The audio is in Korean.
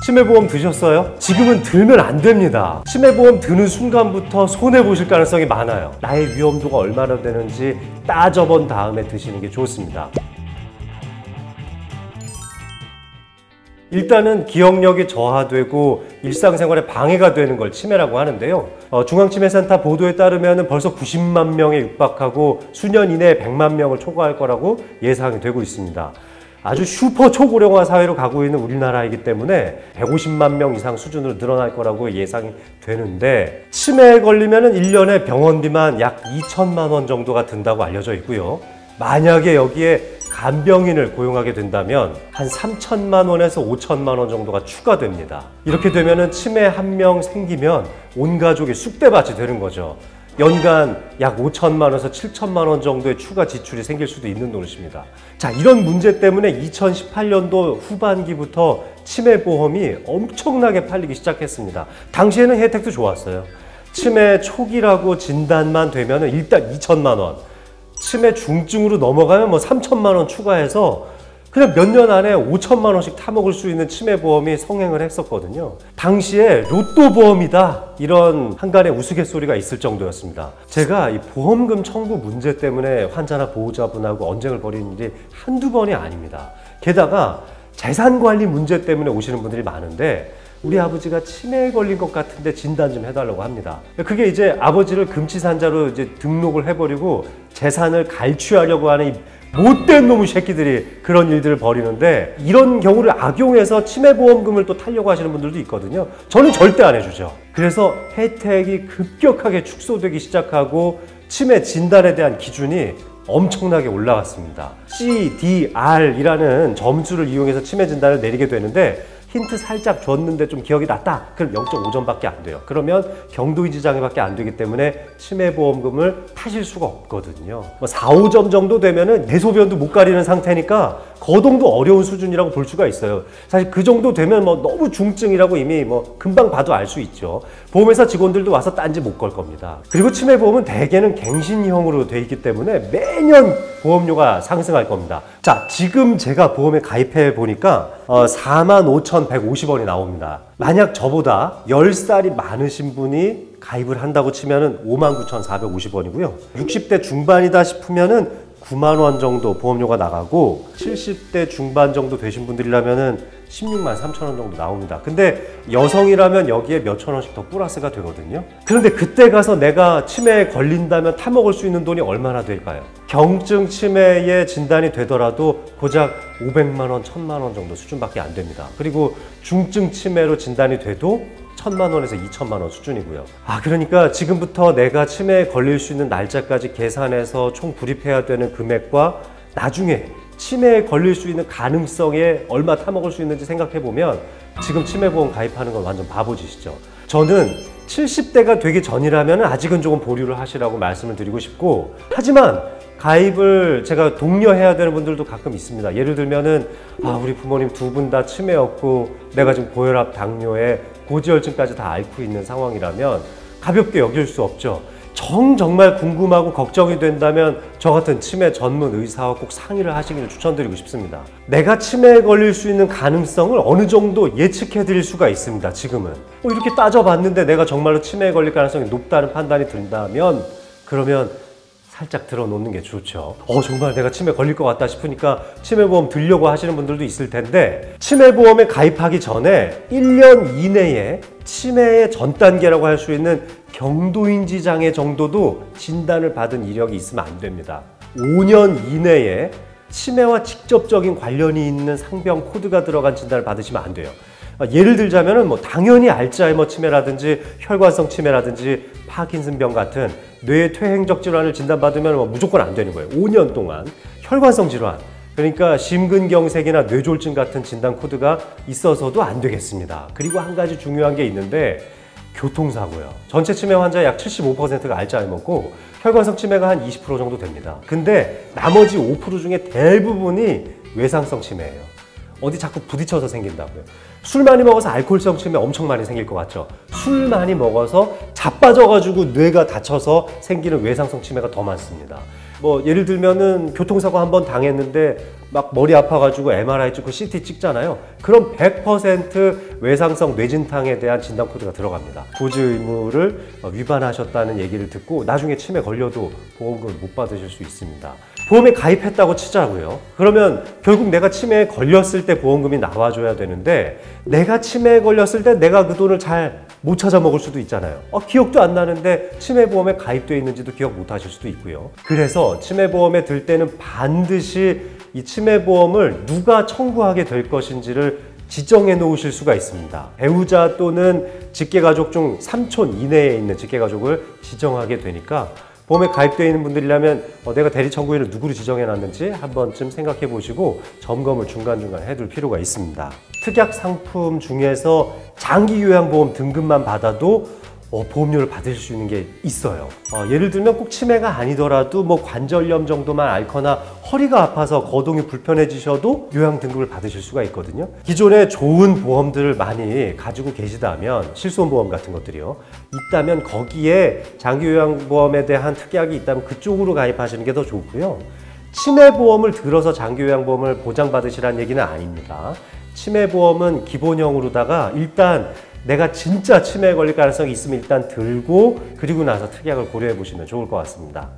치매보험 드셨어요? 지금은 들면 안 됩니다. 치매보험 드는 순간부터 손해보실 가능성이 많아요. 나의 위험도가 얼마나 되는지 따져본 다음에 드시는 게 좋습니다. 일단은 기억력이 저하되고 일상생활에 방해가 되는 걸 치매라고 하는데요. 중앙치매센터 보도에 따르면 벌써 90만 명에 육박하고 수년 이내에 100만 명을 초과할 거라고 예상이 되고 있습니다. 아주 슈퍼 초고령화 사회로 가고 있는 우리나라이기 때문에 150만 명 이상 수준으로 늘어날 거라고 예상이 되는데, 치매에 걸리면 1년에 병원비만 약 2천만 원 정도가 든다고 알려져 있고요. 만약에 여기에 간병인을 고용하게 된다면 한 3천만 원에서 5천만 원 정도가 추가됩니다. 이렇게 되면 치매 한 명 생기면 온 가족이 쑥대밭이 되는 거죠. 연간 약 5천만 원에서 7천만 원 정도의 추가 지출이 생길 수도 있는 노릇입니다. 자, 이런 문제 때문에 2018년도 후반기부터 치매보험이 엄청나게 팔리기 시작했습니다. 당시에는 혜택도 좋았어요. 치매 초기라고 진단만 되면 일단 2천만 원, 치매 중증으로 넘어가면 3천만 원 추가해서 그냥 몇 년 안에 5천만 원씩 타먹을 수 있는 치매보험이 성행을 했었거든요. 당시에 로또 보험이다, 이런 한간의 우스갯소리가 있을 정도였습니다. 제가 이 보험금 청구 문제 때문에 환자나 보호자분하고 언쟁을 벌이는 일이 한두 번이 아닙니다. 게다가 재산관리 문제 때문에 오시는 분들이 많은데, 우리 아버지가 치매에 걸린 것 같은데 진단 좀 해달라고 합니다. 그게 이제 아버지를 금치산자로 이제 등록을 해버리고 재산을 갈취하려고 하는 이 못된 놈의 새끼들이 그런 일들을 벌이는데, 이런 경우를 악용해서 치매보험금을 또 타려고 하시는 분들도 있거든요. 저는 절대 안 해주죠. 그래서 혜택이 급격하게 축소되기 시작하고 치매 진단에 대한 기준이 엄청나게 올라갔습니다. CDR이라는 점수를 이용해서 치매 진단을 내리게 되는데, 힌트 살짝 줬는데 좀 기억이 났다, 그럼 0.5점밖에 안 돼요. 그러면 경도인지 장애밖에 안 되기 때문에 치매보험금을 타실 수가 없거든요. 4, 5점 정도 되면은 대소변도 못 가리는 상태니까 거동도 어려운 수준이라고 볼 수가 있어요. 사실 그 정도 되면 너무 중증이라고 이미 금방 봐도 알 수 있죠. 보험회사 직원들도 와서 딴지 못 걸 겁니다. 그리고 치매보험은 대개는 갱신형으로 돼 있기 때문에 매년 보험료가 상승할 겁니다. 자, 지금 제가 보험에 가입해 보니까 45,150원이 나옵니다. 만약 저보다 10살이 많으신 분이 가입을 한다고 치면은 59,450원이고요. 60대 중반이다 싶으면은 9만 원 정도 보험료가 나가고, 70대 중반 정도 되신 분들이라면은 16만 3천 원 정도 나옵니다. 근데 여성이라면 여기에 몇천 원씩 더 플러스가 되거든요. 그런데 그때 가서 내가 치매에 걸린다면 타먹을 수 있는 돈이 얼마나 될까요? 경증 치매에 진단이 되더라도 고작 500만 원, 1000만 원 정도 수준밖에 안 됩니다. 그리고 중증 치매로 진단이 돼도 1000만 원에서 2천만 원 수준이고요. 그러니까 지금부터 내가 치매에 걸릴 수 있는 날짜까지 계산해서 총 불입해야 되는 금액과 나중에 치매에 걸릴 수 있는 가능성에 얼마 타먹을 수 있는지 생각해보면 지금 치매보험 가입하는 건 완전 바보짓이죠. 저는 70대가 되기 전이라면 아직은 조금 보류를 하시라고 말씀을 드리고 싶고, 하지만 가입을 제가 독려해야 되는 분들도 가끔 있습니다. 예를 들면은 우리 부모님 두 분 다 치매였고 내가 지금 고혈압, 당뇨에 고지혈증까지 다 앓고 있는 상황이라면 가볍게 여길 수 없죠. 정말 궁금하고 걱정이 된다면 저 같은 치매 전문 의사와 꼭 상의를 하시기를 추천드리고 싶습니다. 내가 치매에 걸릴 수 있는 가능성을 어느 정도 예측해 드릴 수가 있습니다. 지금은 이렇게 따져봤는데 내가 정말로 치매에 걸릴 가능성이 높다는 판단이 든다면, 그러면 살짝 들어놓는 게 좋죠. 정말 내가 치매 걸릴 것 같다 싶으니까 치매보험 들려고 하시는 분들도 있을 텐데, 치매보험에 가입하기 전에 1년 이내에 치매의 전 단계라고 할 수 있는 경도인지 장애 정도도 진단을 받은 이력이 있으면 안 됩니다. 5년 이내에 치매와 직접적인 관련이 있는 상병 코드가 들어간 진단을 받으시면 안 돼요. 예를 들자면 당연히 알츠하이머 치매라든지 혈관성 치매라든지 파킨슨병 같은 뇌 퇴행적 질환을 진단받으면 무조건 안 되는 거예요. 5년 동안 혈관성 질환, 그러니까 심근경색이나 뇌졸중 같은 진단 코드가 있어서도 안 되겠습니다. 그리고 한 가지 중요한 게 있는데, 교통사고요. 전체 치매 환자의 약 75%가 알츠하이머고 혈관성 치매가 한 20% 정도 됩니다. 근데 나머지 5% 중에 대부분이 외상성 치매예요. 어디 자꾸 부딪혀서 생긴다고요. 술 많이 먹어서 알코올성 치매 엄청 많이 생길 것 같죠? 술 많이 먹어서 자빠져가지고 뇌가 다쳐서 생기는 외상성 치매가 더 많습니다. 예를 들면은 교통사고 한번 당했는데 막 머리 아파가지고 MRI 찍고 CT 찍잖아요. 그럼 100% 외상성 뇌진탕에 대한 진단 코드가 들어갑니다. 고지 의무를 위반하셨다는 얘기를 듣고 나중에 치매 걸려도 보험금을 못 받으실 수 있습니다. 보험에 가입했다고 치자고요. 그러면 결국 내가 치매에 걸렸을 때 보험금이 나와줘야 되는데 내가 치매에 걸렸을 때 내가 그 돈을 잘 못 찾아 먹을 수도 있잖아요. 기억도 안 나는데 치매보험에 가입되어 있는지도 기억 못 하실 수도 있고요. 그래서 치매보험에 들 때는 반드시 이 치매보험을 누가 청구하게 될 것인지를 지정해 놓으실 수가 있습니다. 배우자 또는 직계가족 중 3촌 이내에 있는 직계가족을 지정하게 되니까 보험에 가입되어 있는 분들이라면 내가 대리 청구인을 누구로 지정해 놨는지 한 번쯤 생각해 보시고 점검을 중간중간 해둘 필요가 있습니다. 특약 상품 중에서 장기 요양보험 등급만 받아도 보험료를 받으실 수 있는 게 있어요. 예를 들면 꼭 치매가 아니더라도 뭐 관절염 정도만 앓거나 허리가 아파서 거동이 불편해지셔도 요양 등급을 받으실 수가 있거든요. 기존에 좋은 보험들을 많이 가지고 계시다면 실손보험 같은 것들이요. 있다면 거기에 장기 요양보험에 대한 특약이 있다면 그쪽으로 가입하시는 게 더 좋고요. 치매보험을 들어서 장기요양보험을 보장받으시라는 얘기는 아닙니다. 치매보험은 기본형으로다가 일단 내가 진짜 치매에 걸릴 가능성이 있으면 일단 들고 그리고 나서 특약을 고려해 보시면 좋을 것 같습니다.